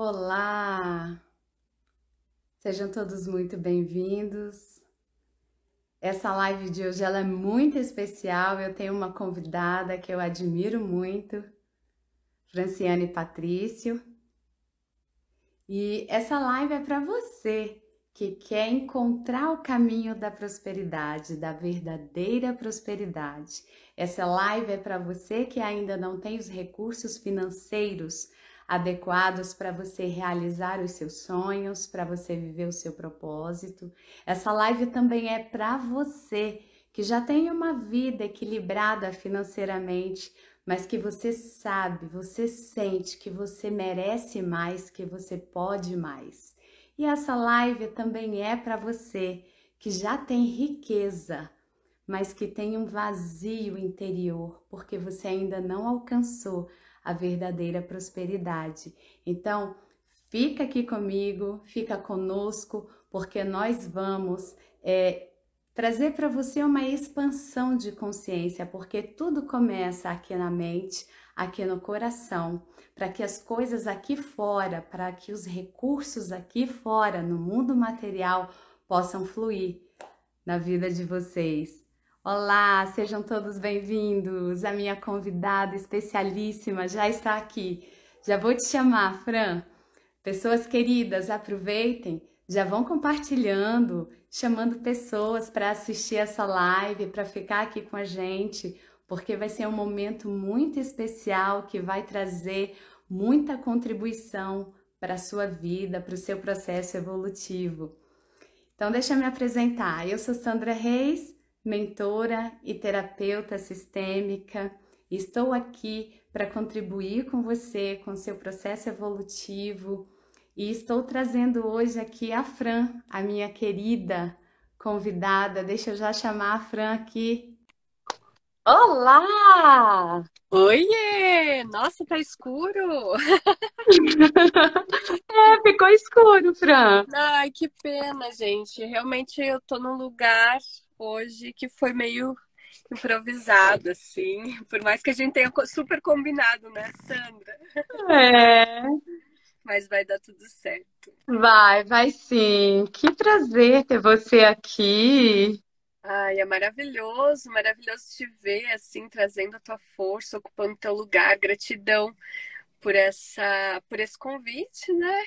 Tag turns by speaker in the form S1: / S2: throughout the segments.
S1: Olá! Sejam todos muito bem-vindos. Essa live de hoje ela é muito especial. Eu tenho uma convidada que eu admiro muito, Franciane Patrício. E essa live é para você que quer encontrar o caminho da prosperidade, da verdadeira prosperidade. Essa live é para você que ainda não tem os recursos financeiros adequados para você realizar os seus sonhos, para você viver o seu propósito. Essa live também é para você que já tem uma vida equilibrada financeiramente, mas que você sabe, você sente que você merece mais, que você pode mais. E essa live também é para você que já tem riqueza, mas que tem um vazio interior, porque você ainda não alcançou a verdadeira prosperidade. Então, fica aqui comigo, fica conosco, porque nós vamos trazer para você uma expansão de consciência, porque tudo começa aqui na mente, aqui no coração, para que as coisas aqui fora, para que os recursos aqui fora, no mundo material, possam fluir na vida de vocês. Olá, sejam todos bem-vindos. A minha convidada especialíssima já está aqui. Já vou te chamar, Fran. Pessoas queridas, aproveitem, já vão compartilhando, chamando pessoas para assistir essa live, para ficar aqui com a gente, porque vai ser um momento muito especial que vai trazer muita contribuição para a sua vida, para o seu processo evolutivo. Então, deixa eu me apresentar. Eu sou Sandra Reis, mentora e terapeuta sistêmica. Estou aqui para contribuir com você, com o seu processo evolutivo. E estou trazendo hoje aqui a Fran, a minha querida convidada. Deixa eu já chamar a Fran aqui. Olá!
S2: Oiê! Nossa, tá escuro!
S1: Ficou escuro, Fran.
S2: Ai, que pena, gente. Realmente eu tô num lugar hoje que foi meio improvisado, assim. Por mais que a gente tenha super combinado, né, Sandra?
S1: É,
S2: Mas vai dar tudo certo.
S1: vai sim. Que prazer ter você aqui.
S2: Ai, é maravilhoso, maravilhoso te ver, assim, trazendo a tua força, ocupando teu lugar. Gratidão por esse convite, né?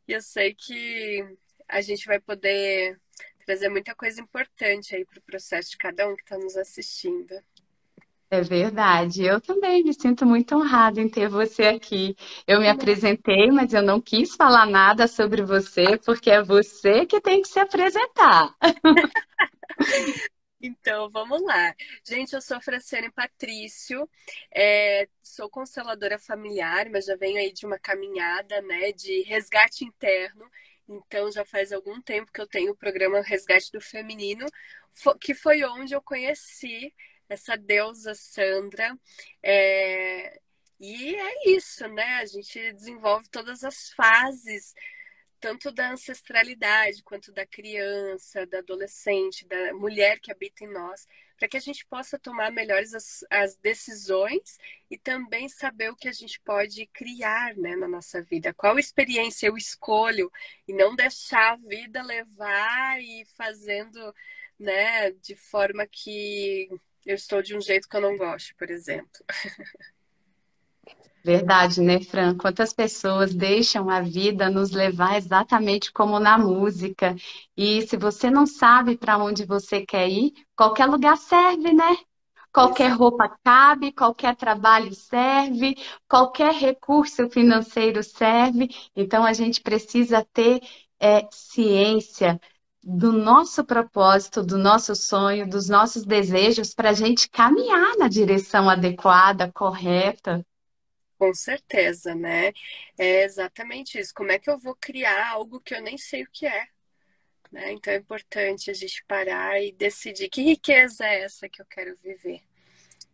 S2: E eu sei que a gente vai poder trazer muita coisa importante aí para o processo de cada um que está nos assistindo.
S1: É verdade. Eu também me sinto muito honrada em ter você aqui. Eu me apresentei, mas eu não quis falar nada sobre você, porque é você que tem que se apresentar.
S2: Então, vamos lá. Gente, eu sou a Franciane Patrício, sou consteladora familiar, mas já venho aí de uma caminhada, né, de resgate interno. Então, já faz algum tempo que eu tenho o programa Resgate do Feminino, que foi onde eu conheci essa deusa Sandra. E é isso, né? A gente desenvolve todas as fases tanto da ancestralidade quanto da criança, da adolescente, da mulher que habita em nós, para que a gente possa tomar melhores as decisões e também saber o que a gente pode criar, né, na nossa vida. Qual experiência eu escolho e não deixar a vida levar e fazendo, né, de forma que eu estou de um jeito que eu não gosto, por exemplo.
S1: Verdade, né, Fran? Quantas pessoas deixam a vida nos levar exatamente como na música. E se você não sabe para onde você quer ir, qualquer lugar serve, né? Qualquer
S2: Exato.
S1: roupa cabe, qualquer trabalho serve, qualquer recurso financeiro serve. Então a gente precisa ter ciência do nosso propósito, do nosso sonho, dos nossos desejos para a gente caminhar na direção adequada, correta.
S2: Com certeza, né? É exatamente isso. Como é que eu vou criar algo que eu nem sei o que é, né? Então é importante a gente parar e decidir que riqueza é essa que eu quero viver,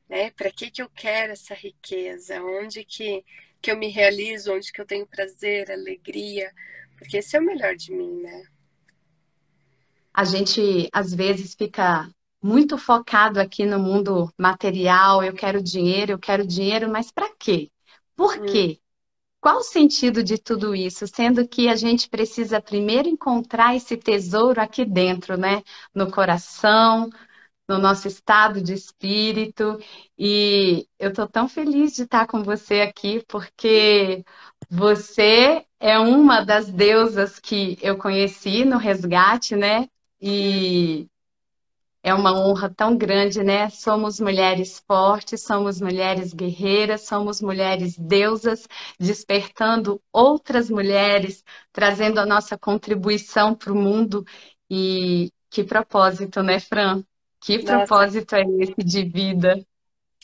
S2: né? Para que que eu quero essa riqueza? Onde que eu me realizo? Onde que eu tenho prazer, alegria? Porque esse é o melhor de mim, né?
S1: A gente às vezes fica muito focado aqui no mundo material, eu quero dinheiro, mas para quê? Por
S2: Hum,
S1: quê? qual o sentido de tudo isso? Sendo que a gente precisa primeiro encontrar esse tesouro aqui dentro, né? No coração, no nosso estado de espírito. E eu estou tão feliz de estar com você aqui, porque você é uma das deusas que eu conheci no resgate, né? E é uma honra tão grande, né? Somos mulheres fortes, somos mulheres guerreiras, somos mulheres deusas, despertando outras mulheres, trazendo a nossa contribuição para o mundo. E que propósito, né, Fran? Que
S2: Nossa,
S1: propósito é esse de vida?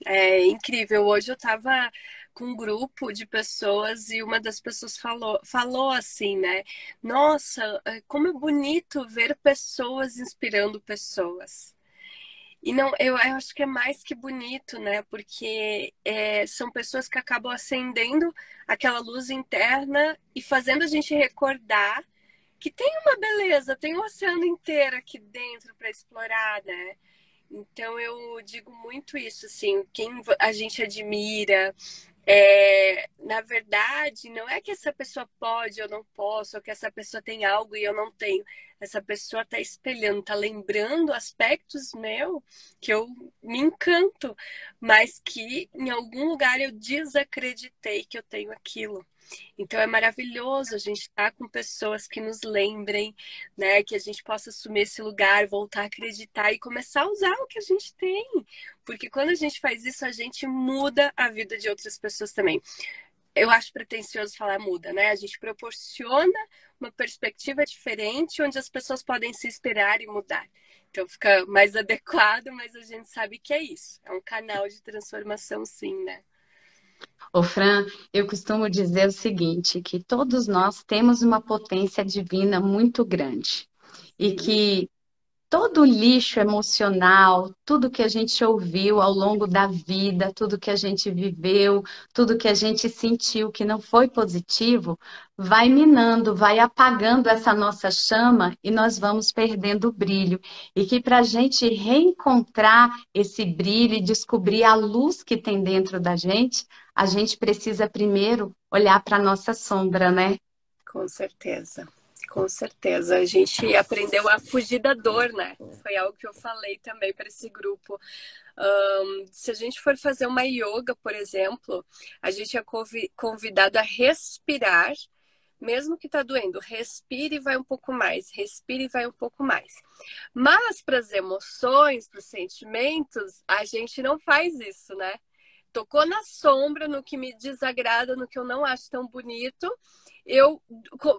S2: é incrível. Hoje eu tava com um grupo de pessoas e uma das pessoas falou assim, né? Nossa, como é bonito ver pessoas inspirando pessoas. E não, eu acho que é mais que bonito, né? Porque são pessoas que acabam acendendo aquela luz interna e fazendo a gente recordar que tem uma beleza, tem um oceano inteiro aqui dentro para explorar, né? Então eu digo muito isso, assim, quem a gente admira, na verdade, não é que essa pessoa pode ou não posso, ou que essa pessoa tem algo e eu não tenho. Essa pessoa está espelhando, está lembrando aspectos meu que eu me encanto, mas que em algum lugar eu desacreditei que eu tenho aquilo. Então é maravilhoso a gente estar com pessoas que nos lembrem, né? Que a gente possa assumir esse lugar, voltar a acreditar e começar a usar o que a gente tem. Porque quando a gente faz isso, a gente muda a vida de outras pessoas também. Eu acho pretensioso falar muda, né? A gente proporciona uma perspectiva diferente onde as pessoas podem se inspirar e mudar. Então fica mais adequado, mas a gente sabe que é isso. É um canal de transformação, sim, né?
S1: Ô, Fran, eu costumo dizer o seguinte, que todos nós temos uma potência divina muito grande. E
S2: Sim,
S1: que todo o lixo emocional, tudo que a gente ouviu ao longo da vida, tudo que a gente viveu, tudo que a gente sentiu que não foi positivo, vai minando, vai apagando essa nossa chama e nós vamos perdendo o brilho. E que para a gente reencontrar esse brilho e descobrir a luz que tem dentro da gente, a gente precisa primeiro olhar para a nossa sombra, né?
S2: com certeza. Com certeza. A gente aprendeu a fugir da dor, né? Foi algo que eu falei também para esse grupo. Se a gente for fazer uma yoga, por exemplo, a gente é convidado a respirar, mesmo que tá doendo. Respire e vai um pouco mais, respire e vai um pouco mais. Mas para as emoções, para os sentimentos, a gente não faz isso, né? Tocou na sombra, no que me desagrada, no que eu não acho tão bonito, eu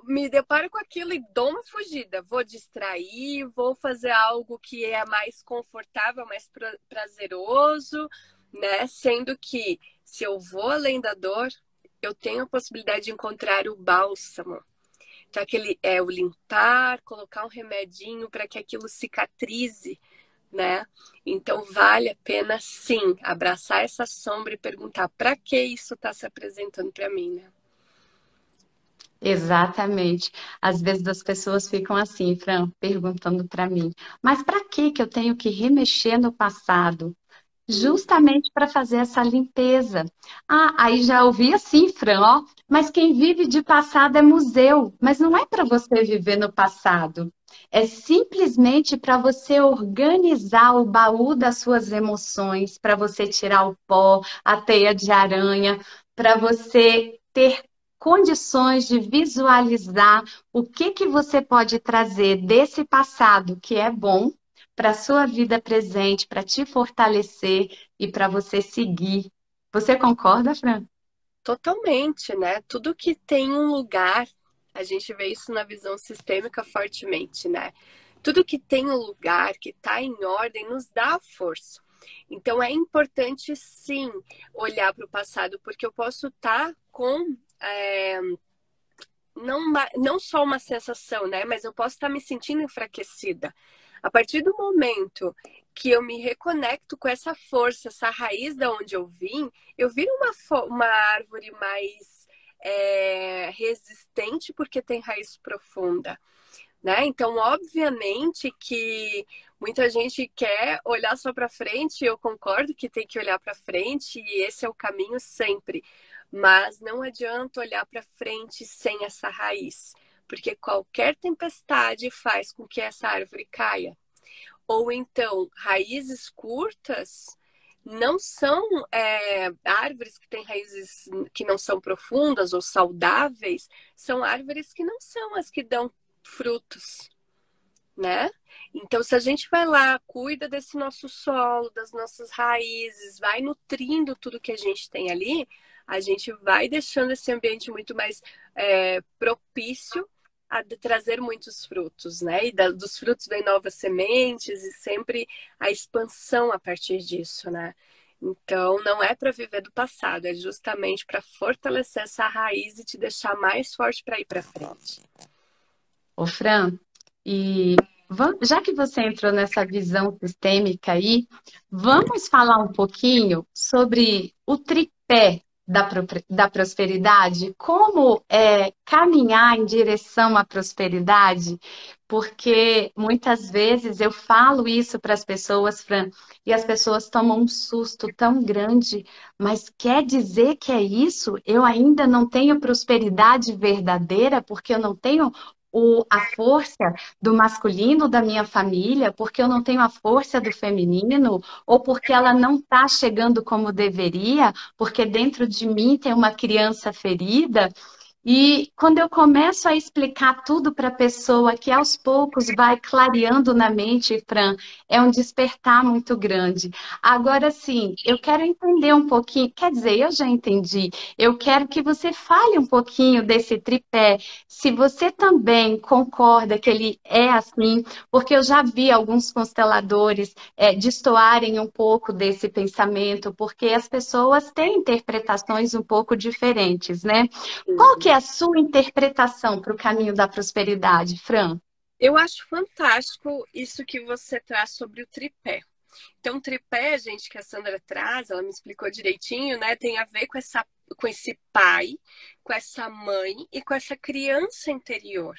S2: me deparo com aquilo e dou uma fugida. Vou distrair, vou fazer algo que é mais confortável, mais prazeroso, né? Sendo que se eu vou além da dor, eu tenho a possibilidade de encontrar o bálsamo. Então, aquele é o limpar, colocar um remedinho para que aquilo cicatrize, né? Então vale a pena sim abraçar essa sombra e perguntar para que isso está se apresentando para mim, né?
S1: Exatamente. Às vezes as pessoas ficam assim, Fran, perguntando para mim, mas para que que eu tenho que remexer no passado?
S2: Hum,
S1: Justamente para fazer essa limpeza. Ah, aí já ouvi assim, Fran, ó, mas quem vive de passado é museu, mas não é para você viver no passado. É simplesmente para você organizar o baú das suas emoções, para você tirar o pó, a teia de aranha, para você ter condições de visualizar o que que você pode trazer desse passado que é bom para a sua vida presente, para te fortalecer e para você seguir. Você concorda, Fran?
S2: totalmente, né? Tudo que tem um lugar, a gente vê isso na visão sistêmica fortemente, né? Tudo que tem um lugar, que está em ordem, nos dá força. Então é importante sim olhar para o passado, porque eu posso estar com não só uma sensação, né? Mas eu posso estar me sentindo enfraquecida. A partir do momento que eu me reconecto com essa força, essa raiz da onde eu vim, eu viro uma árvore mais resistente porque tem raiz profunda. Né? Então, obviamente que muita gente quer olhar só para frente, eu concordo que tem que olhar para frente e esse é o caminho sempre. Mas não adianta olhar para frente sem essa raiz, porque qualquer tempestade faz com que essa árvore caia. Ou então, raízes curtas não são árvores que têm raízes que não são profundas ou saudáveis, são árvores que não são as que dão frutos, né? Então, se a gente vai lá, cuida desse nosso solo, das nossas raízes, vai nutrindo tudo que a gente tem ali, a gente vai deixando esse ambiente muito mais propício a trazer muitos frutos, né? E dos frutos vem novas sementes e sempre a expansão a partir disso, né? Então, não é para viver do passado, é justamente para fortalecer essa raiz e te deixar mais forte para ir para frente.
S1: Ô, Fran, e já que você entrou nessa visão sistêmica aí, vamos falar um pouquinho sobre o tripé da prosperidade, como caminhar em direção à prosperidade, porque muitas vezes eu falo isso para as pessoas, Fran, e as pessoas tomam um susto tão grande, mas quer dizer que é isso? Eu ainda não tenho prosperidade verdadeira, porque eu não tenho a força do masculino da minha família, porque eu não tenho a força do feminino, ou porque ela não está chegando como deveria, porque dentro de mim tem uma criança ferida. E quando eu começo a explicar tudo para a pessoa, que aos poucos vai clareando na mente, Fran, é um despertar muito grande. Agora sim, eu quero entender um pouquinho, quer dizer, eu já entendi, eu quero que você fale um pouquinho desse tripé, se você também concorda que ele é assim, porque eu já vi alguns consteladores destoarem um pouco desse pensamento, porque as pessoas têm interpretações um pouco diferentes, né? Qual que é a sua interpretação para o caminho da prosperidade, Fran?
S2: Eu acho fantástico isso que você traz sobre o tripé. Então, o tripé, gente, que a Sandra traz, ela me explicou direitinho, né? Tem a ver com esse pai, com essa mãe e com essa criança interior,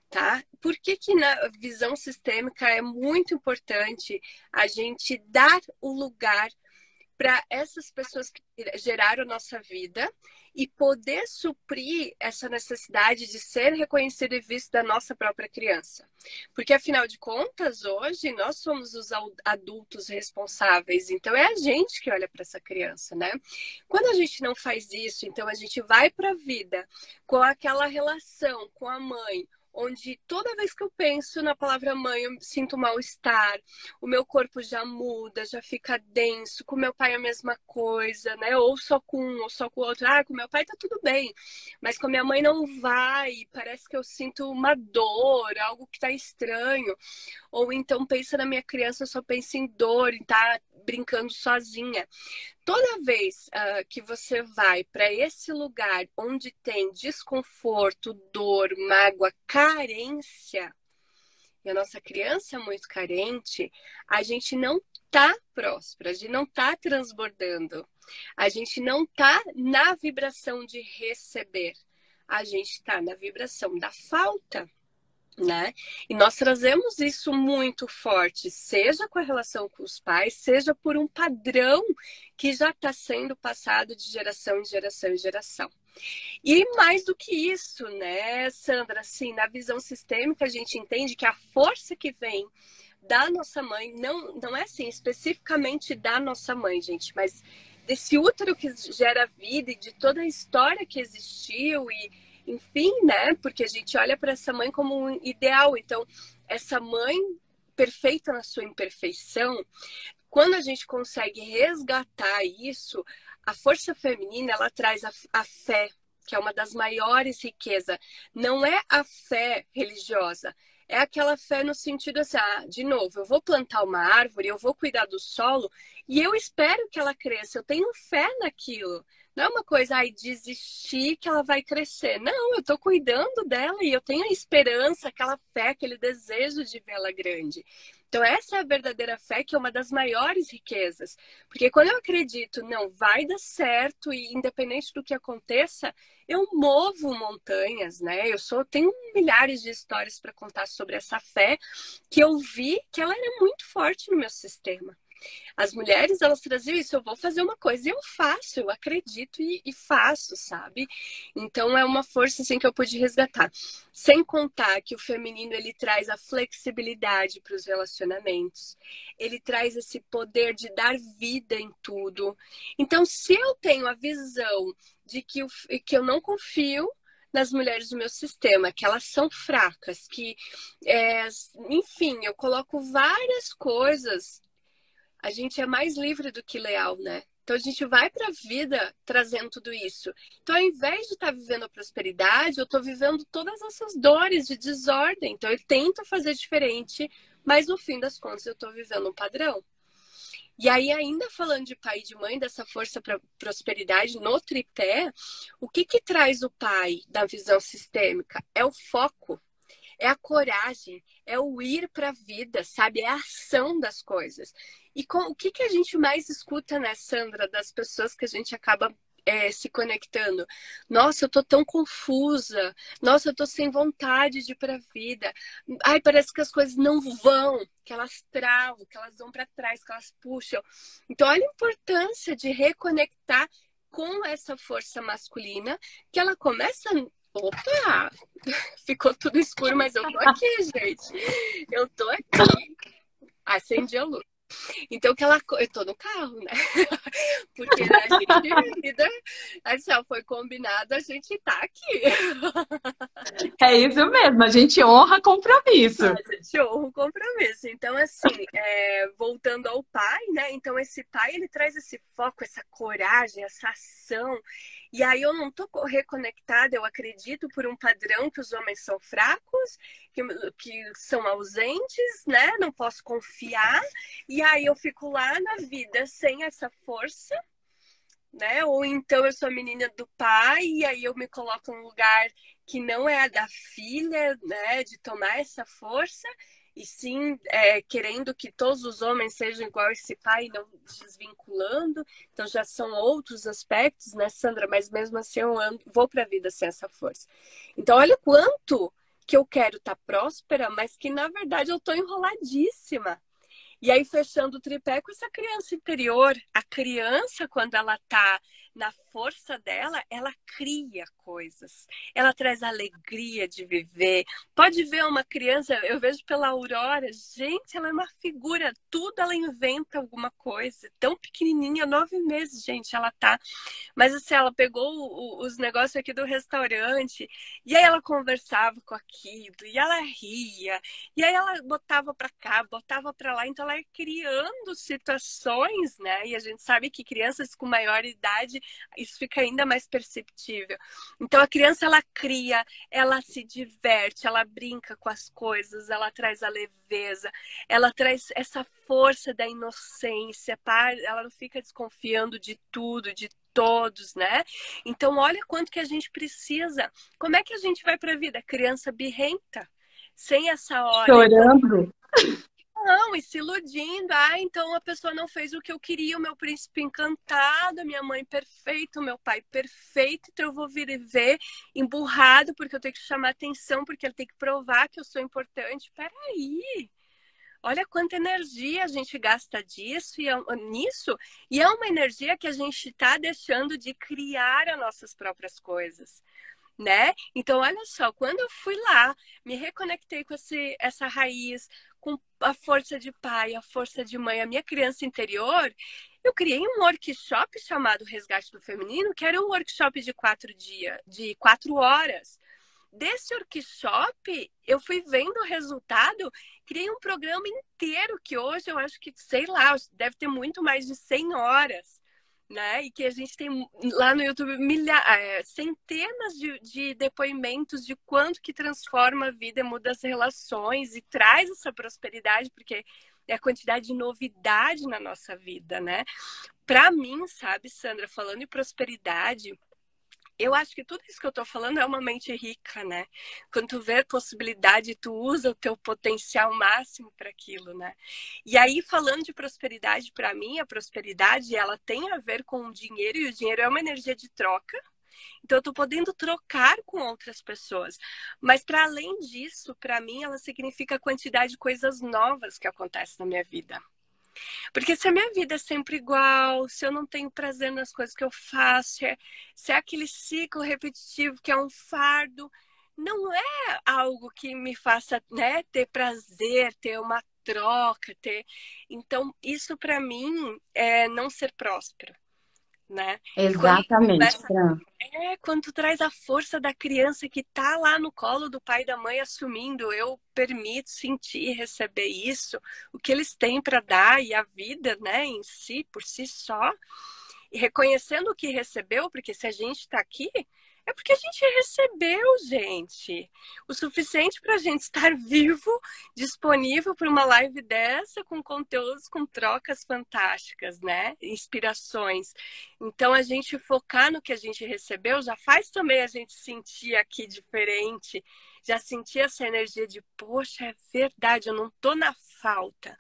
S2: tá? Por que que na visão sistêmica é muito importante a gente dar o lugar para essas pessoas que geraram a nossa vida e poder suprir essa necessidade de ser reconhecido e visto da nossa própria criança. Porque, afinal de contas, hoje nós somos os adultos responsáveis, então é a gente que olha para essa criança, né? Quando a gente não faz isso, então a gente vai para a vida com aquela relação com a mãe, onde toda vez que eu penso na palavra mãe, eu sinto mal-estar, o meu corpo já muda, já fica denso, com meu pai é a mesma coisa, né? Ou só com um, ou só com o outro. Ah, com meu pai tá tudo bem, mas com a minha mãe não vai, parece que eu sinto uma dor, algo que tá estranho. Ou então pensa na minha criança, eu só penso em dor, em estar brincando sozinha. Toda vez que você vai para esse lugar onde tem desconforto, dor, mágoa, carência, e a nossa criança é muito carente, a gente não tá próspera, a gente não tá transbordando, a gente não tá na vibração de receber, a gente tá na vibração da falta. Né? E nós trazemos isso muito forte, seja com a relação com os pais, seja por um padrão que já está sendo passado de geração em geração em geração. E mais do que isso, né, Sandra, assim, na visão sistêmica a gente entende que a força que vem da nossa mãe, não é assim, especificamente da nossa mãe, gente, mas desse útero que gera vida e de toda a história que existiu e enfim, né? Porque a gente olha para essa mãe como um ideal. Então, essa mãe perfeita na sua imperfeição, quando a gente consegue resgatar isso, a força feminina, ela traz a fé, que é uma das maiores riquezas. Não é a fé religiosa, é aquela fé no sentido assim, de novo, eu vou plantar uma árvore, eu vou cuidar do solo e eu espero que ela cresça, eu tenho fé naquilo. Não é uma coisa, desistir que ela vai crescer. Não, eu estou cuidando dela e eu tenho a esperança, aquela fé, aquele desejo de vê-la grande. Então, essa é a verdadeira fé, que é uma das maiores riquezas. Porque quando eu acredito, não, vai dar certo e independente do que aconteça, eu movo montanhas, né? Tenho milhares de histórias para contar sobre essa fé que eu vi que ela era muito forte no meu sistema. As mulheres, elas traziam isso, eu vou fazer uma coisa e eu faço, eu acredito e faço, sabe? Então é uma força assim que eu pude resgatar. Sem contar que o feminino ele traz a flexibilidade para os relacionamentos. Ele traz esse poder de dar vida em tudo. Então, se eu tenho a visão de que eu não confio nas mulheres do meu sistema, que elas são fracas, que, enfim, eu coloco várias coisas. A gente é mais livre do que leal, né? Então a gente vai para a vida trazendo tudo isso. Então, ao invés de estar vivendo a prosperidade, eu estou vivendo todas essas dores de desordem. Então, eu tento fazer diferente, mas no fim das contas, eu estou vivendo um padrão. E aí, ainda falando de pai e de mãe, dessa força para prosperidade no tripé, o que traz o pai da visão sistêmica? É o foco, é a coragem, é o ir para a vida, sabe? É a ação das coisas. E o que a gente mais escuta, né, Sandra, das pessoas que a gente acaba se conectando? Nossa, eu tô tão confusa. Nossa, eu tô sem vontade de ir para a vida. Ai, parece que as coisas não vão, que elas travam, que elas vão para trás, que elas puxam. Então, olha a importância de reconectar com essa força masculina, que ela começa. Opa! Ficou tudo escuro, mas eu tô aqui, gente. Eu tô aqui. Acendi a luz. Então, eu tô no carro, né? Porque a gente, vida, assim, foi combinado, a gente tá aqui.
S3: É isso mesmo, a gente honra compromisso.
S2: A gente honra o compromisso. Então, assim, voltando ao pai, né? Então, esse pai, ele traz esse foco, essa coragem, essa ação. E aí eu não tô reconectada, eu acredito, por um padrão que os homens são fracos, que são ausentes, né? Não posso confiar. E aí eu fico lá na vida sem essa força, né? Ou então eu sou a menina do pai e aí eu me coloco num lugar que não é a da filha, né? De tomar essa força e sim querendo que todos os homens sejam igual a esse pai, não desvinculando. Então já são outros aspectos, né, Sandra? Mas mesmo assim eu vou para a vida sem essa força. Então olha o quanto que eu quero estar próspera, mas que na verdade eu estou enroladíssima. E aí, fechando o tripé com essa criança interior, a criança, quando ela tá na força dela, ela cria coisas. Ela traz alegria de viver. Pode ver uma criança, eu vejo pela Aurora, gente, ela é uma figura, tudo ela inventa alguma coisa. Tão pequenininha, 9 meses, gente, ela tá. Mas assim, ela pegou os negócios aqui do restaurante, e aí ela conversava com aquilo, e ela ria, e aí ela botava pra cá, botava pra lá, então ela ia criando situações, né? E a gente sabe que crianças com maior idade, isso fica ainda mais perceptível. Então a criança, ela cria, ela se diverte, ela brinca com as coisas, ela traz a leveza, ela traz essa força da inocência, ela não fica desconfiando de tudo, de todos, né? Então olha quanto que a gente precisa. Como é que a gente vai para a vida? Criança birrenta, sem essa hora.
S3: Chorando.
S2: Não, e se iludindo. Ah, então a pessoa não fez o que eu queria, o meu príncipe encantado, a minha mãe perfeita, o meu pai perfeito, então eu vou vir e ver emburrado, porque eu tenho que chamar atenção, porque ele tem que provar que eu sou importante. Peraí! Olha quanta energia a gente gasta nisso, e é uma energia que a gente está deixando de criar as nossas próprias coisas, né? Então, olha só, quando eu fui lá, me reconectei com essa raiz, com a força de pai, a força de mãe, a minha criança interior, eu criei um workshop chamado Resgate do Feminino, que era um workshop de 4 dias, de 4 horas. Desse workshop, eu fui vendo o resultado, criei um programa inteiro que hoje eu acho que, sei lá, deve ter muito mais de 100 horas, né? E que a gente tem lá no YouTube centenas de depoimentos de quanto que transforma a vida, muda as relações e traz essa prosperidade, porque é a quantidade de novidade na nossa vida, né? Para mim, sabe, Sandra, falando em prosperidade, eu acho que tudo isso que eu tô falando é uma mente rica, né? Quando tu vê possibilidade, tu usa o teu potencial máximo para aquilo, né? E aí, falando de prosperidade, para mim, a prosperidade, ela tem a ver com o dinheiro, e o dinheiro é uma energia de troca. Então, eu tô podendo trocar com outras pessoas. Mas, para além disso, para mim, ela significa a quantidade de coisas novas que acontecem na minha vida. Porque se a minha vida é sempre igual, se eu não tenho prazer nas coisas que eu faço, se é aquele ciclo repetitivo que é um fardo, não é algo que me faça, né, ter prazer, ter uma troca, ter. Então, isso para mim é não ser próspero, né? E quando tu
S1: Exatamente,
S2: começa,
S1: Fran.
S2: quando tu traz a força da criança que tá lá no colo do pai e da mãe assumindo, eu permito sentir, receber isso, o que eles têm para dar e a vida, né, em si, por si só, e reconhecendo o que recebeu, porque se a gente está aqui, é porque a gente recebeu, gente, o suficiente para a gente estar vivo, disponível para uma live dessa, com conteúdos, com trocas fantásticas, né? Inspirações. Então, a gente focar no que a gente recebeu já faz também a gente sentir aqui diferente, já sentir essa energia de, poxa, é verdade, eu não tô na falta.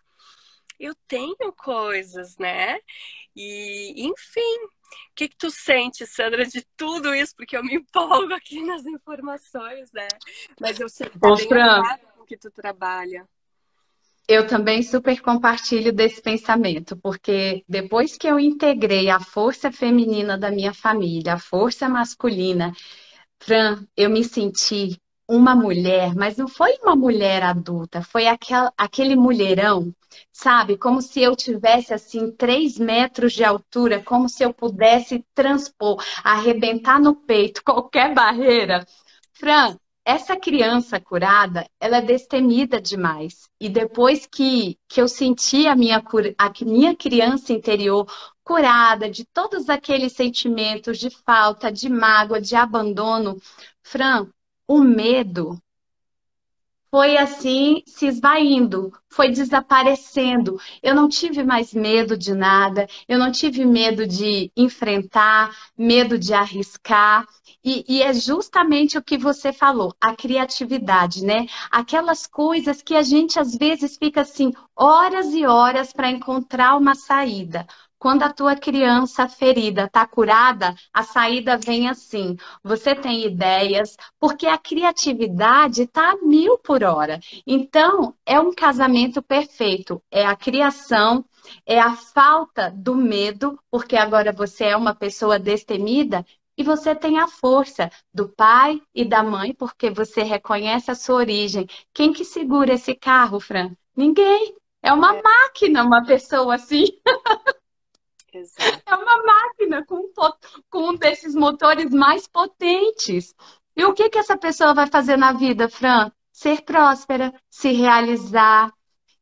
S2: Eu tenho coisas, né? E, enfim, o que tu sente, Sandra, de tudo isso? Porque eu me empolgo aqui nas informações, né? Mas eu sei que tá
S3: Ô,
S2: bem
S3: Fran,
S2: alinhado com o que tu trabalha.
S1: Eu também super compartilho desse pensamento, porque depois que eu integrei a força feminina da minha família, a força masculina, Fran, eu me senti uma mulher, mas não foi uma mulher adulta, foi aquele mulherão, sabe? Como se eu tivesse assim 3 metros de altura, como se eu pudesse transpor, arrebentar no peito qualquer barreira. Fran, essa criança curada, ela é destemida demais. E depois que eu senti a minha criança interior curada de todos aqueles sentimentos de falta, de mágoa, de abandono, Fran, o medo foi assim se esvaindo, foi desaparecendo. Eu não tive mais medo de nada, eu não tive medo de enfrentar, medo de arriscar. E é justamente o que você falou, a criatividade, né? Aquelas coisas que a gente às vezes fica assim, horas e horas para encontrar uma saída. Quando a tua criança ferida está curada, a saída vem assim. Você tem ideias, porque a criatividade está a 1000 por hora. Então, é um casamento perfeito. É a criação, é a falta do medo, porque agora você é uma pessoa destemida, e você tem a força do pai e da mãe, porque você reconhece a sua origem. Quem que segura esse carro, Fran? Ninguém. É uma
S2: É,
S1: máquina, uma pessoa assim. É
S2: exato.
S1: uma máquina com um desses motores mais potentes. E o que que essa pessoa vai fazer na vida, Fran? Ser próspera, se realizar.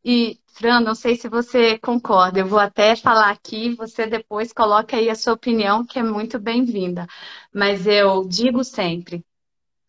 S1: E, Fran, não sei se você concorda, eu vou até falar aqui, você depois coloca aí a sua opinião, que é muito bem-vinda. Mas eu digo sempre,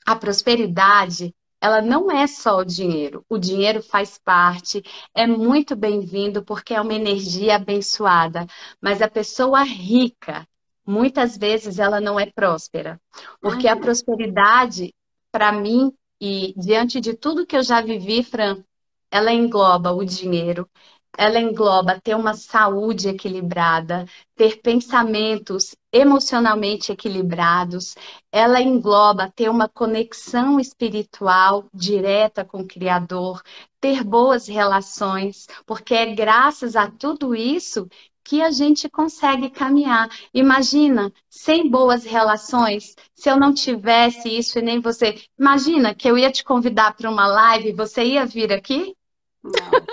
S1: a prosperidade, ela não é só o dinheiro faz parte, é muito bem-vindo porque é uma energia abençoada, mas a pessoa rica, muitas vezes ela não é próspera, porque a
S2: Uhum.
S1: prosperidade, para mim, e diante de tudo que eu já vivi, Fran, ela engloba o dinheiro, ela engloba ter uma saúde equilibrada, ter pensamentos emocionalmente equilibrados, ela engloba ter uma conexão espiritual direta com o Criador, ter boas relações, porque é graças a tudo isso que a gente consegue caminhar. Imagina, sem boas relações, se eu não tivesse isso e nem você. Imagina que eu ia te convidar para uma live, você ia vir aqui?
S2: Não.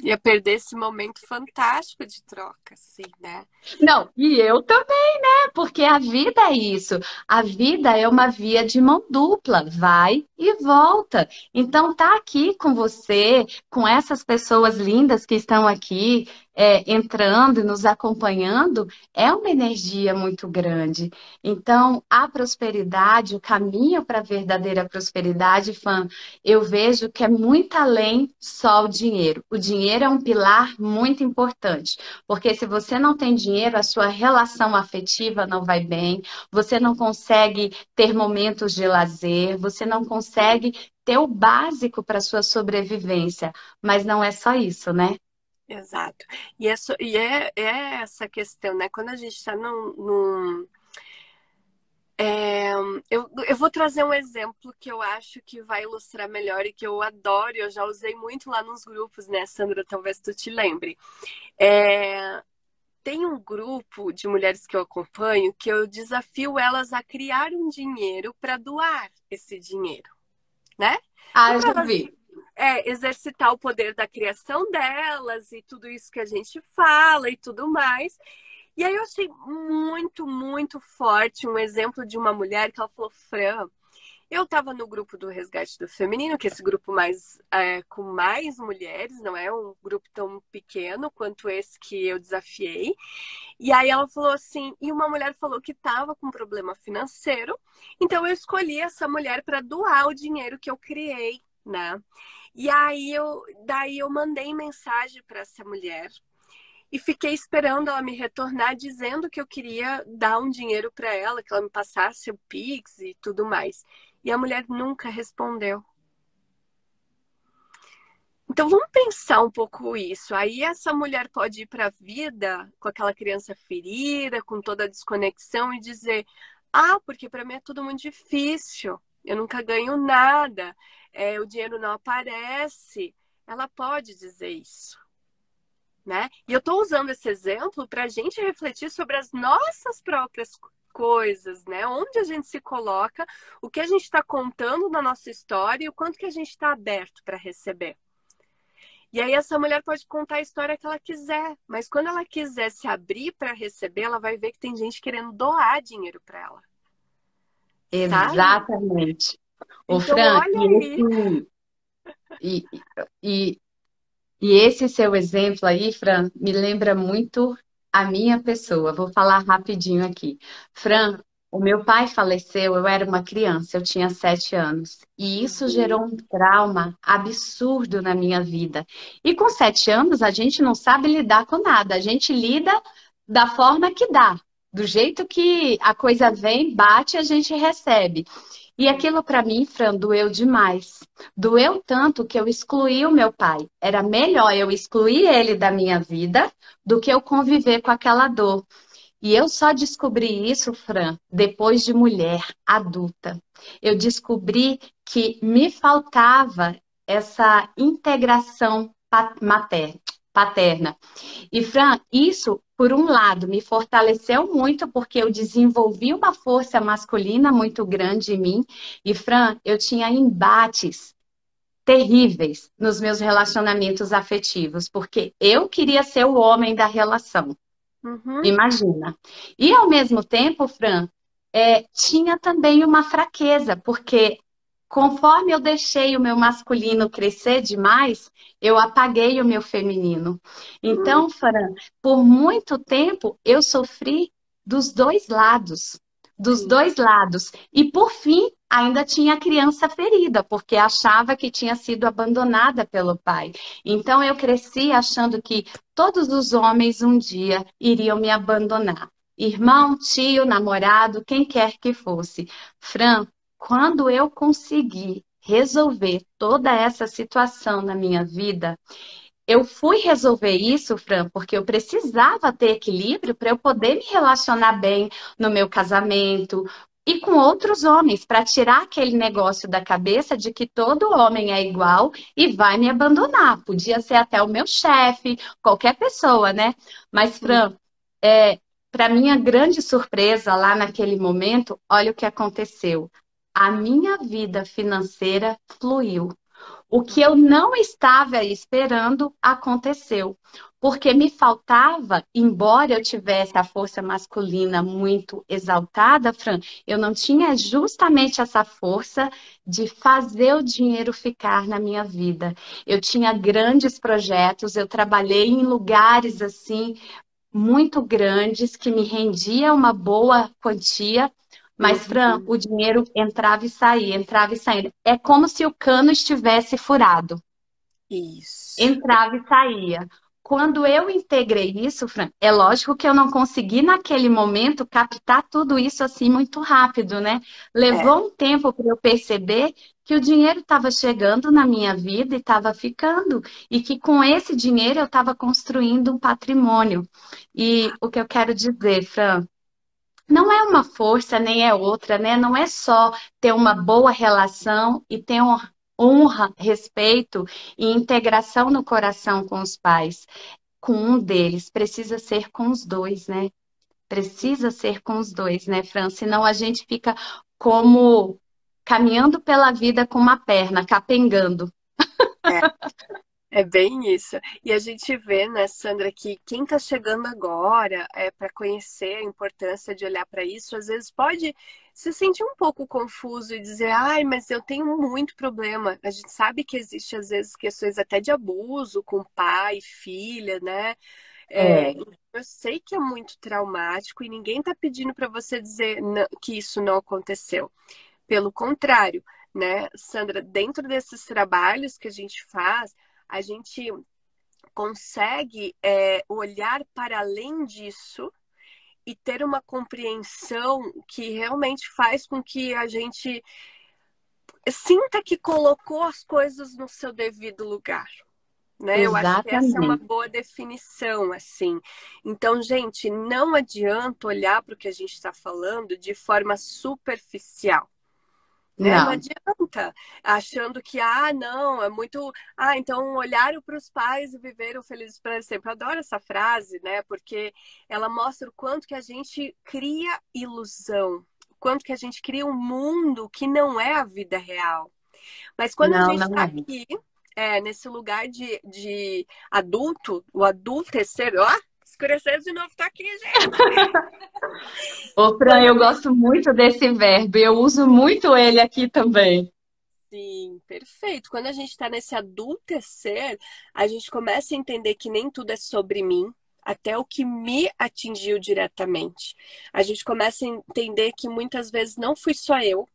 S2: Ia perder esse momento fantástico de troca, assim, né?
S1: Não, e eu também, né? Porque a vida é isso. A vida é uma via de mão dupla, vai e volta. Então, tá aqui com você, com essas pessoas lindas que estão aqui, entrando e nos acompanhando, é uma energia muito grande. Então, a prosperidade, o caminho para a verdadeira prosperidade, Fã, eu vejo que é muito além só o dinheiro. O dinheiro é um pilar muito importante. Porque se você não tem dinheiro, a sua relação afetiva não vai bem, você não consegue ter momentos de lazer, você não consegue ter o básico para a sua sobrevivência. Mas não é só isso, né?
S2: Exato. E é essa questão, né? Quando a gente está É, eu vou trazer um exemplo que eu acho que vai ilustrar melhor e que eu adoro, eu já usei muito lá nos grupos, né, Sandra? Talvez tu te lembre. É, tem um grupo de mulheres que eu acompanho que eu desafio elas a criar um dinheiro para doar esse dinheiro, né?
S1: Ah,
S2: Então,
S1: eu já
S2: para elas
S1: vi.
S2: exercitar o poder da criação delas e tudo isso que a gente fala e tudo mais. E aí eu achei muito, muito forte um exemplo de uma mulher que ela falou, Fran, eu estava no grupo do Resgate do Feminino, que é esse grupo mais com mais mulheres, não é um grupo tão pequeno quanto esse que eu desafiei. E aí ela falou assim, e uma mulher falou que estava com problema financeiro, então eu escolhi essa mulher para doar o dinheiro que eu criei, né? E aí daí eu mandei mensagem para essa mulher e fiquei esperando ela me retornar dizendo que eu queria dar um dinheiro para ela, que ela me passasse o Pix e tudo mais. E a mulher nunca respondeu. Então vamos pensar um pouco isso. Aí essa mulher pode ir para a vida com aquela criança ferida, com toda a desconexão e dizer: "Ah, porque para mim é tudo muito difícil. Eu nunca ganho nada. O dinheiro não aparece." Ela pode dizer isso, né? E eu estou usando esse exemplo para a gente refletir sobre as nossas próprias coisas, né? Onde a gente se coloca, o que a gente está contando na nossa história e o quanto que a gente está aberto para receber. E aí essa mulher pode contar a história que ela quiser, mas quando ela quiser se abrir para receber, ela vai ver que tem gente querendo doar dinheiro para ela, sabe?
S1: Exatamente. Ô,
S2: Então
S1: Fran,
S2: olha aí.
S1: e, e, e esse seu exemplo aí, Fran, me lembra muito a minha pessoa. Vou falar rapidinho aqui. Fran, o meu pai faleceu, eu era uma criança, eu tinha 7 anos. E isso
S2: Uhum,
S1: gerou um trauma absurdo na minha vida. E com 7 anos, a gente não sabe lidar com nada. A gente lida da forma que dá. Do jeito que a coisa vem, bate, a gente recebe. E aquilo para mim, Fran, doeu demais. Doeu tanto que eu excluí o meu pai. Era melhor eu excluir ele da minha vida do que eu conviver com aquela dor. E eu só descobri isso, Fran, depois de mulher adulta. Eu descobri que me faltava essa integração paterna. E, Fran, isso, por um lado, me fortaleceu muito porque eu desenvolvi uma força masculina muito grande em mim. E, Fran, eu tinha embates terríveis nos meus relacionamentos afetivos, porque eu queria ser o homem da relação.
S2: uhum,
S1: Imagina. E, ao mesmo tempo, Fran, tinha também uma fraqueza, porque conforme eu deixei o meu masculino crescer demais, eu apaguei o meu feminino.
S2: uhum,
S1: Então, Fran, por muito tempo eu sofri dos dois lados, dos
S2: sim.
S1: dois lados. E por fim, ainda tinha a criança ferida, porque achava que tinha sido abandonada pelo pai. Então eu cresci achando que todos os homens um dia iriam me abandonar. Irmão, tio, namorado, quem quer que fosse. Fran, quando eu consegui resolver toda essa situação na minha vida, eu fui resolver isso, Fran, porque eu precisava ter equilíbrio para eu poder me relacionar bem no meu casamento e com outros homens, para tirar aquele negócio da cabeça de que todo homem é igual e vai me abandonar. Podia ser até o meu chefe, qualquer pessoa, né? Mas,
S2: Sim.
S1: Fran, para minha grande surpresa lá naquele momento, olha o que aconteceu. A minha vida financeira fluiu. O que eu não estava esperando aconteceu, porque me faltava, embora eu tivesse a força masculina muito exaltada, Fran, eu não tinha justamente essa força de fazer o dinheiro ficar na minha vida. Eu tinha grandes projetos, eu trabalhei em lugares assim muito grandes que me rendia uma boa quantia. Mas, Fran,
S2: Uhum.
S1: o dinheiro entrava e saía, entrava e saía. É como se o cano estivesse furado.
S2: Isso.
S1: Entrava e saía. Quando eu integrei isso, Fran, é lógico que eu não consegui naquele momento captar tudo isso assim muito rápido, né?
S2: É.
S1: Levou um tempo para eu perceber que o dinheiro estava chegando na minha vida e estava ficando, e que com esse dinheiro eu estava construindo um patrimônio. E o que eu quero dizer, Fran, não é uma força, nem é outra, né? Não é só ter uma boa relação e ter honra, respeito e integração no coração com os pais. Com um deles, precisa ser com os dois, né? Precisa ser com os dois, né, Fran? Senão a gente fica como caminhando pela vida com uma perna, capengando.
S2: É bem isso. E a gente vê, né, Sandra, que quem está chegando agora para conhecer a importância de olhar para isso, às vezes pode se sentir um pouco confuso e dizer, ai, mas eu tenho muito problema. A gente sabe que existe, às vezes, questões até de abuso com pai, filha, né?
S1: É,
S2: Eu sei que é muito traumático e ninguém está pedindo para você dizer que isso não aconteceu. Pelo contrário, né, Sandra, dentro desses trabalhos que a gente faz, a gente consegue olhar para além disso e ter uma compreensão que realmente faz com que a gente sinta que colocou as coisas no seu devido lugar. Né? Eu acho que essa é uma
S1: exatamente.
S2: boa definição, assim. Então, gente, não adianta olhar para o que a gente está falando de forma superficial. Né? Não
S1: Não,
S2: adianta achando que, não, é muito. Então olharam para os pais e viveram felizes para sempre. Eu adoro essa frase, né? Porque ela mostra o quanto que a gente cria ilusão, o quanto que a gente cria um mundo que não é a vida real. Mas quando a
S1: não,
S2: gente
S1: não
S2: está
S1: é.
S2: aqui, nesse lugar de adulto, o adultecer, ó, escureceu de novo, tá aqui, gente.
S1: Ô, Fran,
S2: Quando a
S1: eu gosto muito desse verbo, eu uso muito ele aqui também.
S2: Sim, perfeito. Quando a gente está nesse adultecer, a gente começa a entender que nem tudo é sobre mim, até o que me atingiu diretamente. A gente começa a entender que muitas vezes não fui só eu,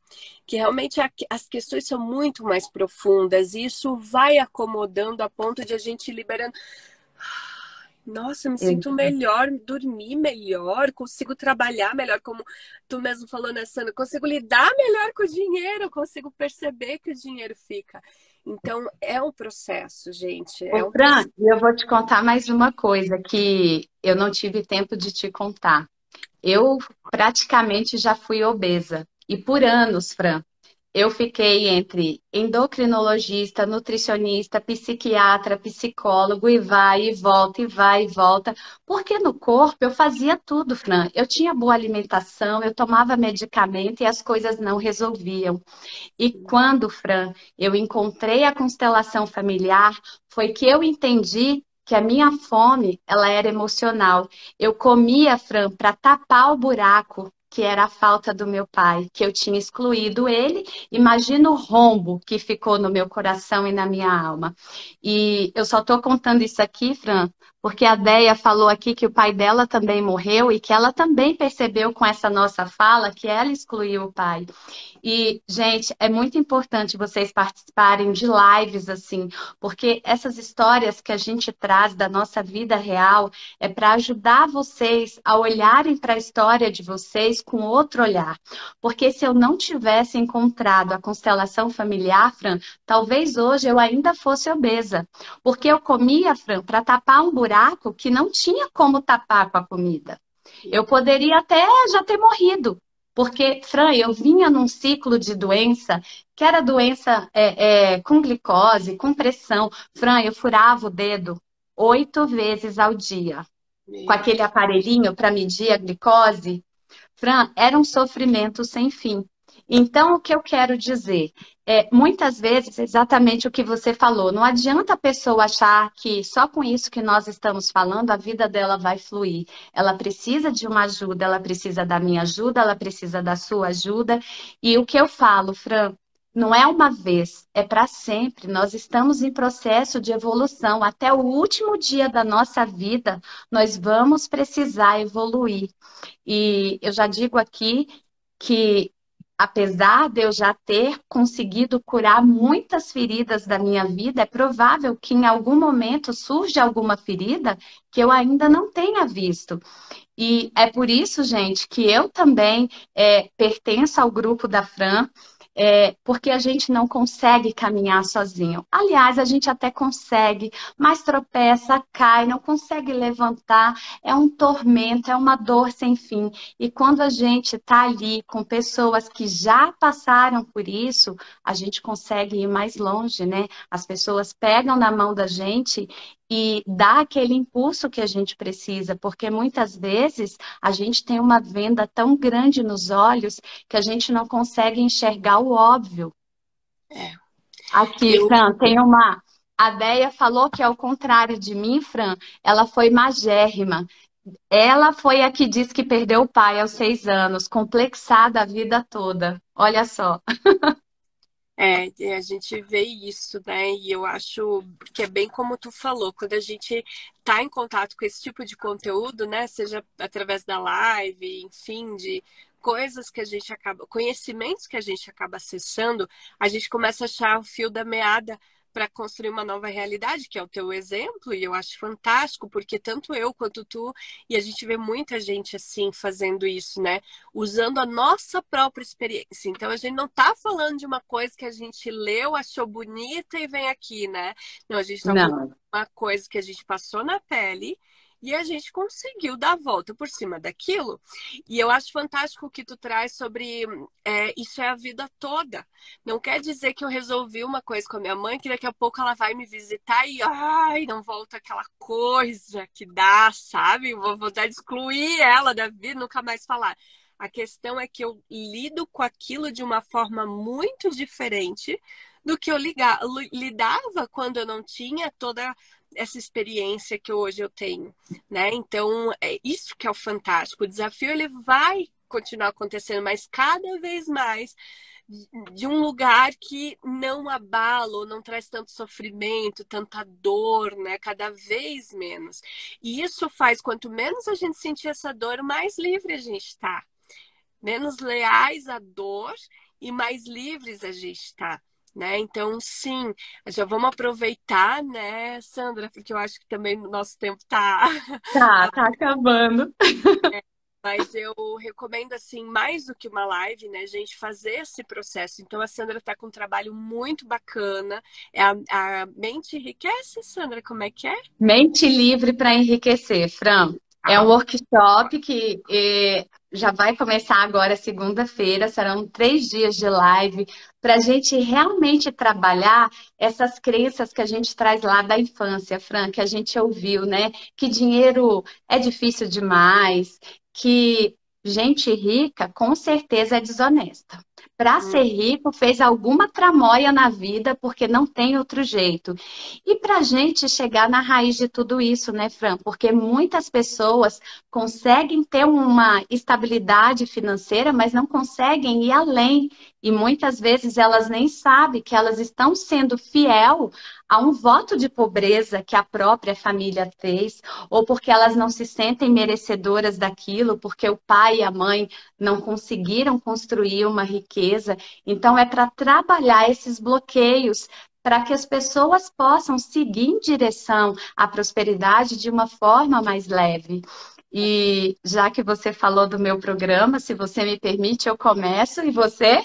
S2: que realmente as questões são muito mais profundas e isso vai acomodando a ponto de a gente ir liberando. Nossa, eu me sinto melhor, dormir melhor, consigo trabalhar melhor, como tu mesmo falou, né, Sandra? Consigo lidar melhor com o dinheiro, consigo perceber que o dinheiro fica. Então, é um processo, gente, é
S1: Ô,
S2: um
S1: Fran,
S2: processo.
S1: eu vou te contar mais uma coisa que eu não tive tempo de te contar. Eu praticamente já fui obesa. E por anos, Fran, eu fiquei entre endocrinologista, nutricionista, psiquiatra, psicólogo, e vai e volta, e vai e volta. Porque no corpo eu fazia tudo, Fran. Eu tinha boa alimentação, eu tomava medicamento e as coisas não resolviam. E quando, Fran, eu encontrei a constelação familiar, foi que eu entendi que a minha fome, ela era emocional. Eu comia, Fran, para tapar o buraco que era a falta do meu pai, que eu tinha excluído ele. Imagina o rombo que ficou no meu coração e na minha alma. E eu só estou contando isso aqui, Fran, porque a Déia falou aqui que o pai dela também morreu e que ela também percebeu com essa nossa fala que ela excluiu o pai. E, gente, é muito importante vocês participarem de lives assim, porque essas histórias que a gente traz da nossa vida real é para ajudar vocês a olharem para a história de vocês com outro olhar. Porque se eu não tivesse encontrado a constelação familiar, Fran, talvez hoje eu ainda fosse obesa. Porque eu comia, Fran, para tapar um buraco que não tinha como tapar com a comida. Eu poderia até já ter morrido. Porque, Fran, eu vinha num ciclo de doença, que era doença com glicose, com pressão. Fran, eu furava o dedo 8 vezes ao dia, com
S2: Meu
S1: aquele aparelhinho para medir a glicose. Fran, era um sofrimento sem fim. Então, o que eu quero dizer muitas vezes, exatamente o que você falou, não adianta a pessoa achar que só com isso que nós estamos falando, a vida dela vai fluir. Ela precisa de uma ajuda, ela precisa da minha ajuda, ela precisa da sua ajuda. E o que eu falo, Fran, não é uma vez, é para sempre. Nós estamos em processo de evolução. Até o último dia da nossa vida, nós vamos precisar evoluir. E eu já digo aqui que, apesar de eu já ter conseguido curar muitas feridas da minha vida, é provável que em algum momento surja alguma ferida que eu ainda não tenha visto. E é por isso, gente, que eu também pertenço ao grupo da Fran.
S3: porque a gente não consegue caminhar sozinho. Aliás, a gente até consegue, mas tropeça, cai, não consegue levantar, é um tormento, é uma dor sem fim. E quando a gente está ali com pessoas que já passaram por isso, a gente consegue ir mais longe, né? As pessoas pegam na mão da gente e dá aquele impulso que a gente precisa, porque muitas vezes a gente tem uma venda tão grande nos olhos que a gente não consegue enxergar o óbvio.
S2: É.
S3: Aqui,
S2: Eu,
S3: Fran, tem uma. A Déia falou que, ao contrário de mim, Fran, ela foi magérrima. Ela foi a que disse que perdeu o pai aos 6 anos, complexada a vida toda. Olha só.
S2: a gente vê isso, né? E eu acho que é bem como tu falou, quando a gente tá em contato com esse tipo de conteúdo, né? Seja através da live, enfim, de coisas que a gente acaba, conhecimentos que a gente acaba acessando, a gente começa a achar o fio da meada para construir uma nova realidade, que é o teu exemplo, e eu acho fantástico, porque tanto eu quanto tu, e a gente vê muita gente assim fazendo isso, né? Usando a nossa própria experiência. Então a gente não está falando de uma coisa que a gente leu, achou bonita e vem aqui, né? Não, a gente está falando de
S3: Não,
S2: uma coisa que a gente passou na pele e a gente conseguiu dar a volta por cima daquilo. E eu acho fantástico o que tu traz sobre isso é a vida toda. Não quer dizer que eu resolvi uma coisa com a minha mãe, que daqui a pouco ela vai me visitar e ai, não volta aquela coisa que dá, sabe? Vou vontade de excluir ela da vida, nunca mais falar. A questão é que eu lido com aquilo de uma forma muito diferente do que eu lidava quando eu não tinha toda essa experiência que hoje eu tenho, né? Então, é isso que é o fantástico. O desafio ele vai continuar acontecendo, mas cada vez mais de um lugar que não abala ou não traz tanto sofrimento, tanta dor, né? Cada vez menos. E isso faz, quanto menos a gente sentir essa dor, mais livre a gente está. Menos leais à dor e mais livres a gente está. Né? Então, sim, já vamos aproveitar, né, Sandra, porque eu acho que também o nosso tempo está
S3: tá acabando.
S2: mas eu recomendo, assim, mais do que uma live, né, gente, fazer esse processo. Então, a Sandra está com um trabalho muito bacana. A Mente Enriquece, Sandra, como é que é?
S3: Mente livre para enriquecer, Fran. É um
S2: Ah,
S3: workshop que já vai começar agora, segunda-feira. Serão 3 dias de live para a gente realmente trabalhar essas crenças que a gente traz lá da infância, Fran, que a gente ouviu, né? Que dinheiro é difícil demais, que gente rica com certeza é desonesta. Para ser
S2: hum,
S3: rico, fez alguma tramóia na vida, porque não tem outro jeito. E para a gente chegar na raiz de tudo isso, né, Fran? Porque muitas pessoas conseguem ter uma estabilidade financeira, mas não conseguem ir além. E muitas vezes elas nem sabem que elas estão sendo fiel a um voto de pobreza que a própria família fez, ou porque elas não se sentem merecedoras daquilo, porque o pai e a mãe não conseguiram construir uma riqueza. Então, é para trabalhar esses bloqueios para que as pessoas possam seguir em direção à prosperidade de uma forma mais leve. E já que você falou do meu programa, se você me permite, eu começo e você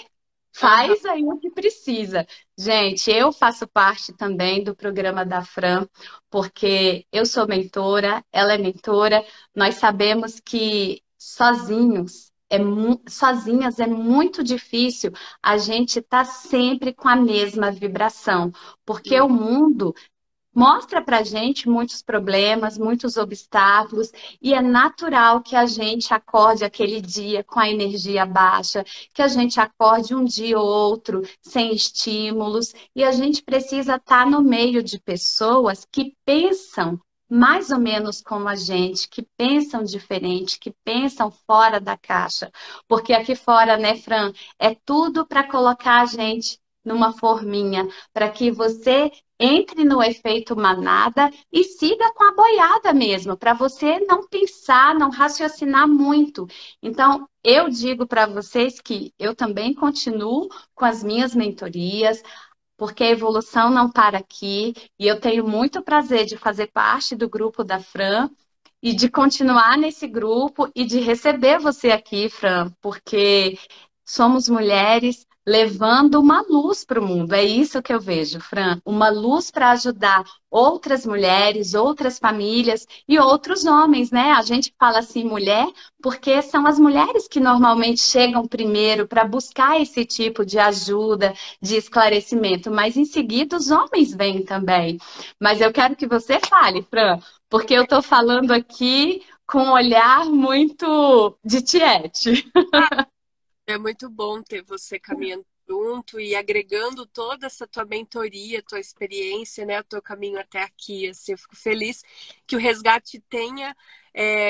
S2: aham,
S3: faz aí o que precisa. Gente, eu faço parte também do programa da Fran, porque eu sou mentora, ela é mentora, nós sabemos que sozinhas é muito difícil a gente estar sempre com a mesma vibração, porque
S2: hum,
S3: o mundo mostra para gente muitos problemas, muitos obstáculos, e é natural que a gente acorde aquele dia com a energia baixa, que a gente acorde um dia ou outro sem estímulos, e a gente precisa estar no meio de pessoas que pensam mais ou menos como a gente, que pensam diferente, que pensam fora da caixa. Porque aqui fora, né, Fran, é tudo para colocar a gente numa forminha, para que você entre no efeito manada e siga com a boiada mesmo, para você não pensar, não raciocinar muito. Então, eu digo para vocês que eu também continuo com as minhas mentorias, porque a evolução não para aqui, e eu tenho muito prazer de fazer parte do grupo da Fran e de continuar nesse grupo e de receber você aqui, Fran, porque somos mulheres levando uma luz para o mundo. É isso que eu vejo, Fran. Uma luz para ajudar outras mulheres, outras famílias e outros homens, né? A gente fala assim, mulher, porque são as mulheres que normalmente chegam primeiro para buscar esse tipo de ajuda, de esclarecimento, mas em seguida os homens vêm também. Mas eu quero que você fale, Fran, porque eu estou falando aqui com um olhar muito de tiete.
S2: É muito bom ter você caminhando junto e agregando toda essa tua mentoria, tua experiência, né, o teu caminho até aqui. Assim, eu fico feliz que o resgate tenha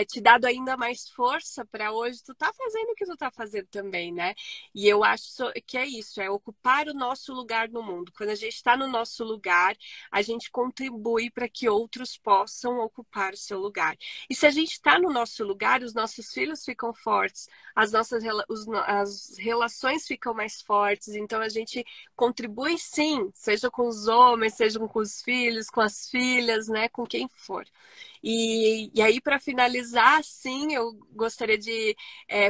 S2: te dado ainda mais força para hoje tu tá fazendo o que tu tá fazendo também, né? E eu acho que é isso, é ocupar o nosso lugar no mundo. Quando a gente está no nosso lugar, a gente contribui para que outros possam ocupar o seu lugar. E se a gente está no nosso lugar, os nossos filhos ficam fortes, as relações ficam mais fortes, então a gente contribui sim, seja com os homens, seja com os filhos, com as filhas, né, com quem for. E aí, para finalizar, sim, eu gostaria de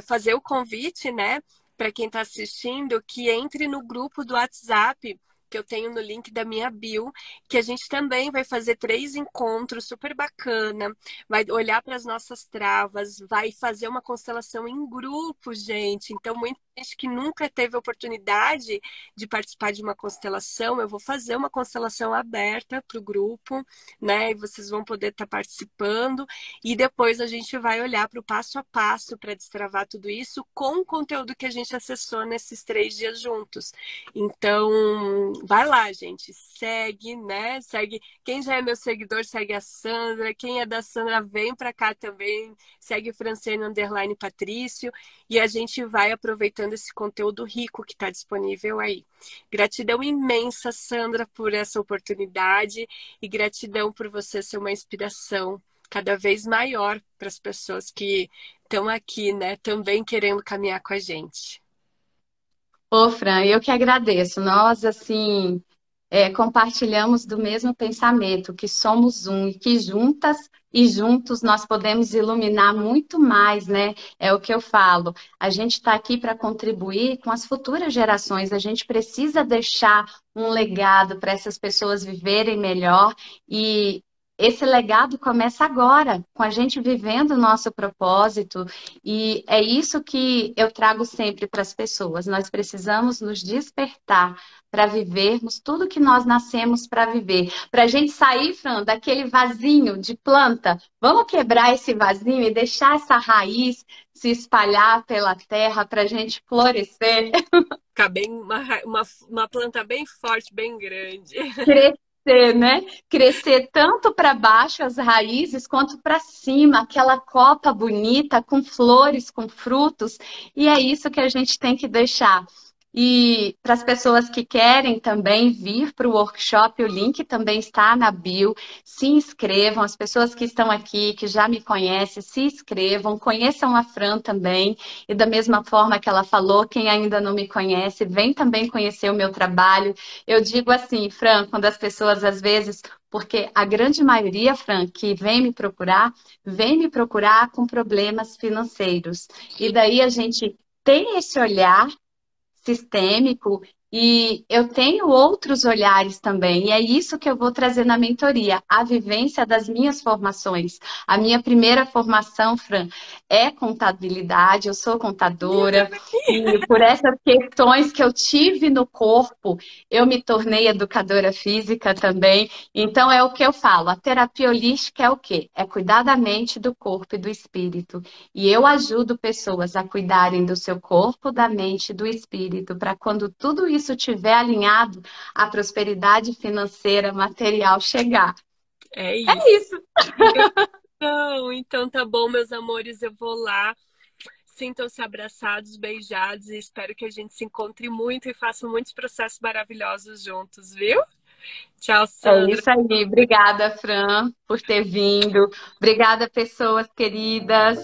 S2: fazer o convite, né, para quem está assistindo, que entre no grupo do WhatsApp que eu tenho no link da minha bio, que a gente também vai fazer 3 encontros super bacana, vai olhar para as nossas travas, vai fazer uma constelação em grupo, gente. Então, muita gente que nunca teve oportunidade de participar de uma constelação, eu vou fazer uma constelação aberta para o grupo, né? E vocês vão poder estar participando. E depois a gente vai olhar para o passo a passo para destravar tudo isso com o conteúdo que a gente acessou nesses 3 dias juntos. Então, vai lá, gente, segue, né? Segue. Quem já é meu seguidor, segue a Sandra. Quem é da Sandra, vem pra cá também. Segue Franciane_Patrício. E a gente vai aproveitando esse conteúdo rico que está disponível aí. Gratidão imensa, Sandra, por essa oportunidade. E gratidão por você ser uma inspiração cada vez maior para as pessoas que estão aqui, né? Também querendo caminhar com a gente.
S3: Ô, Fran, eu que agradeço. Nós, assim, compartilhamos do mesmo pensamento, que somos um e que juntas e juntos nós podemos iluminar muito mais, né? É o que eu falo. A gente está aqui para contribuir com as futuras gerações. A gente precisa deixar um legado para essas pessoas viverem melhor e esse legado começa agora, com a gente vivendo o nosso propósito, e é isso que eu trago sempre para as pessoas. Nós precisamos nos despertar para vivermos tudo que nós nascemos para viver. Para a gente sair, Fran, daquele vasinho de planta, vamos quebrar esse vasinho e deixar essa raiz se espalhar pela terra para a gente florescer.
S2: Ficar bem, uma planta bem forte, bem grande.
S3: Crescer, né? Crescer tanto para baixo as raízes quanto para cima, aquela copa bonita com flores, com frutos, e é isso que a gente tem que deixar. E para as pessoas que querem também vir para o workshop, o link também está na bio. Se inscrevam, as pessoas que estão aqui, que já me conhecem, se inscrevam, conheçam a Fran também. E da mesma forma que ela falou, quem ainda não me conhece, vem também conhecer o meu trabalho. Eu digo assim, Fran, quando as pessoas às vezes, porque a grande maioria, Fran, que vem me procurar com problemas financeiros. E daí a gente tem esse olhar sistêmico e eu tenho outros olhares também, e é isso que eu vou trazer na mentoria, a vivência das minhas formações. A minha primeira formação, Fran, é contabilidade, eu sou contadora, e por essas questões que eu tive no corpo, eu me tornei educadora física também. Então é o que eu falo, a terapia holística é o quê? É cuidar da mente, do corpo e do espírito. E eu ajudo pessoas a cuidarem do seu corpo, da mente e do espírito, para quando tudo isso estiver alinhado, a prosperidade financeira, material chegar.
S2: É
S3: É
S2: isso.
S3: isso.
S2: Então tá bom, meus amores, eu vou lá. Sintam-se abraçados, beijados e espero que a gente se encontre muito e faça muitos processos maravilhosos juntos, viu? Tchau,
S3: É
S2: Sandra.
S3: isso aí. Obrigada, Fran, por ter vindo. Obrigada, pessoas queridas.